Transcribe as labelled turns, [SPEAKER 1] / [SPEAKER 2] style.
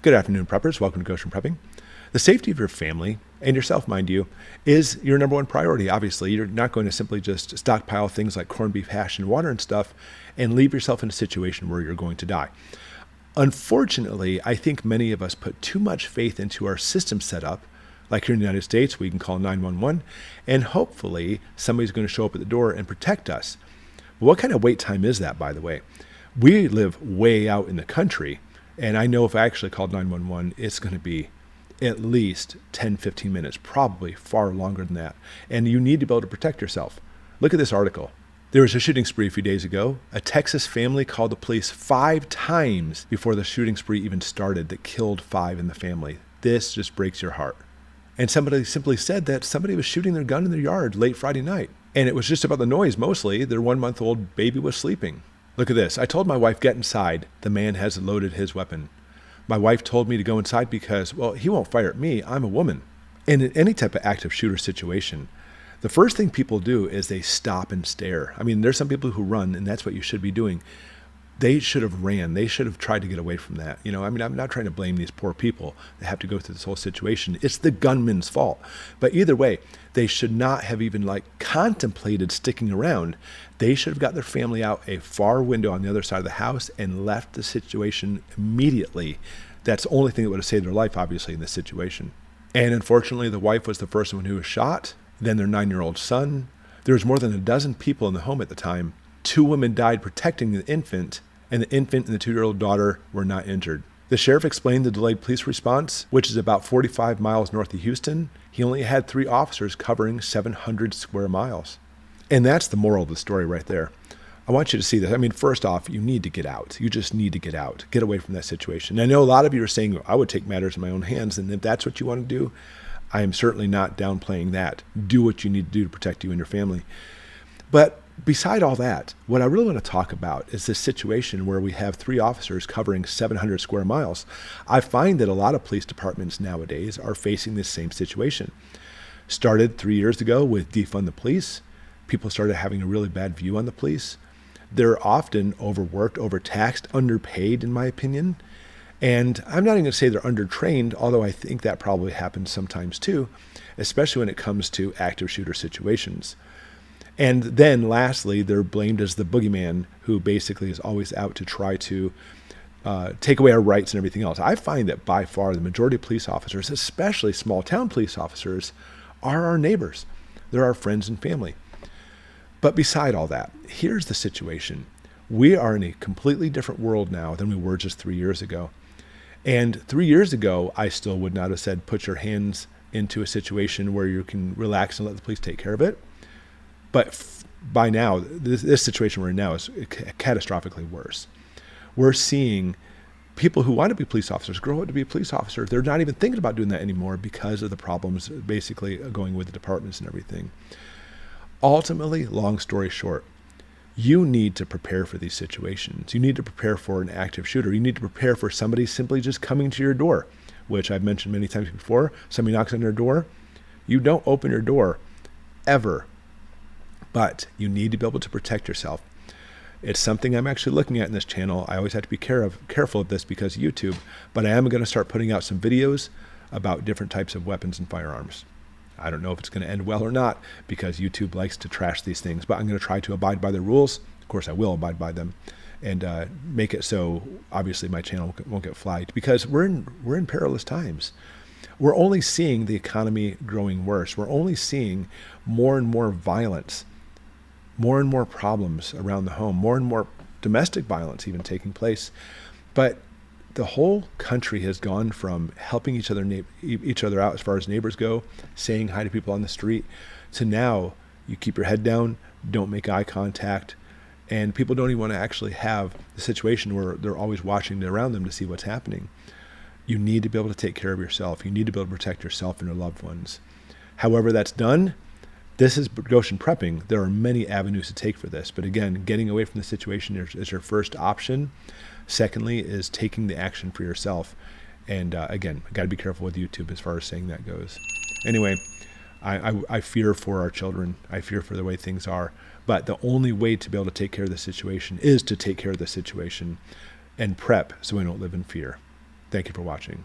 [SPEAKER 1] Good afternoon, preppers. Welcome to Goshen Prepping. The safety of your family, and yourself, mind you, is your number one priority, obviously. You're not going to simply just stockpile things like corned beef hash and water and stuff and leave yourself in a situation where you're going to die. Unfortunately, I think many of us put too much faith into our system setup. Like here in the United States, we can call 911, and hopefully somebody's going to show up at the door and protect us. But what kind of wait time is that, by the way? We live way out in the country, and I know if I actually called 911, it's going to be at least 10, 15 minutes, probably far longer than that. And you need to be able to protect yourself. Look at this article. There was a shooting spree a few days ago. A Texas family called the police 5 times before the shooting spree even started that killed 5 in the family. This just breaks your heart. And somebody simply said that somebody was shooting their gun in their yard late Friday night. And it was just about the noise mostly. Their 1-month-old baby was sleeping. Look at this. I told my wife, get inside. The man has loaded his weapon. My wife told me to go inside because, well, he won't fire at me. I'm a woman. And in any type of active shooter situation, the first thing people do is they stop and stare. I mean, there's some people who run, and that's what you should be doing. They should have ran. They should have tried to get away from that. You know, I mean, I'm not trying to blame these poor people that have to go through this whole situation. It's the gunman's fault. But either way, they should not have even contemplated sticking around. They should have got their family out a far window on the other side of the house and left the situation immediately. That's the only thing that would have saved their life, obviously, in this situation. And unfortunately, the wife was the first one who was shot. Then their 9-year-old son. There was more than a dozen people in the home at the time. 2 women died protecting the infant, and the infant and the 2-year-old daughter were not injured. The sheriff explained the delayed police response, which is about 45 miles north of Houston. He only had 3 officers covering 700 square miles. And that's the moral of the story right there. I want you to see this. I mean, first off, you need to get out. You just need to get out. Get away from that situation. I know a lot of you are saying, I would take matters in my own hands, and if that's what you want to do, I am certainly not downplaying that. Do what you need to do to protect you and your family. But beside all that, what I really want to talk about is this situation where we have 3 officers covering 700 square miles. I find that a lot of police departments nowadays are facing this same situation. Started 3 years ago with defund the police. People started having a really bad view on the police. They're often overworked, overtaxed, underpaid, in my opinion. And I'm not even going to say they're undertrained, although I think that probably happens sometimes too, especially when it comes to active shooter situations. And then lastly, they're blamed as the boogeyman who basically is always out to try to take away our rights and everything else. I find that by far the majority of police officers, especially small town police officers, are our neighbors. They're our friends and family. But beside all that, here's the situation. We are in a completely different world now than we were just 3 years ago. And 3 years ago, I still would not have said put your hands into a situation where you can relax and let the police take care of it. But by now, this situation we're in now is catastrophically worse. We're seeing people who want to be police officers grow up to be a police officer. They're not even thinking about doing that anymore because of the problems basically going with the departments and everything. Ultimately, long story short, you need to prepare for these situations. You need to prepare for an active shooter. You need to prepare for somebody simply just coming to your door, which I've mentioned many times before. Somebody knocks on your door. You don't open your door ever. But you need to be able to protect yourself. It's something I'm actually looking at in this channel. I always have to be careful of this because of YouTube, but I am going to start putting out some videos about different types of weapons and firearms. I don't know if it's going to end well or not because YouTube likes to trash these things, but I'm going to try to abide by the rules. Of course, I will abide by them and make it so obviously my channel won't get flagged because we're in perilous times. We're only seeing the economy growing worse. We're only seeing more and more violence, more and more problems around the home, more and more domestic violence even taking place. But the whole country has gone from helping each other out as far as neighbors go, saying hi to people on the street, to now you keep your head down, don't make eye contact, and people don't even want to actually have the situation where they're always watching around them to see what's happening. You need to be able to take care of yourself. You need to be able to protect yourself and your loved ones. However that's done, this is Goshen Prepping. There are many avenues to take for this. But again, getting away from the situation is your first option. Secondly is taking the action for yourself. And again, got to be careful with YouTube as far as saying that goes. Anyway, I fear for our children. I fear for the way things are. But the only way to be able to take care of the situation is to take care of the situation and prep so we don't live in fear. Thank you for watching.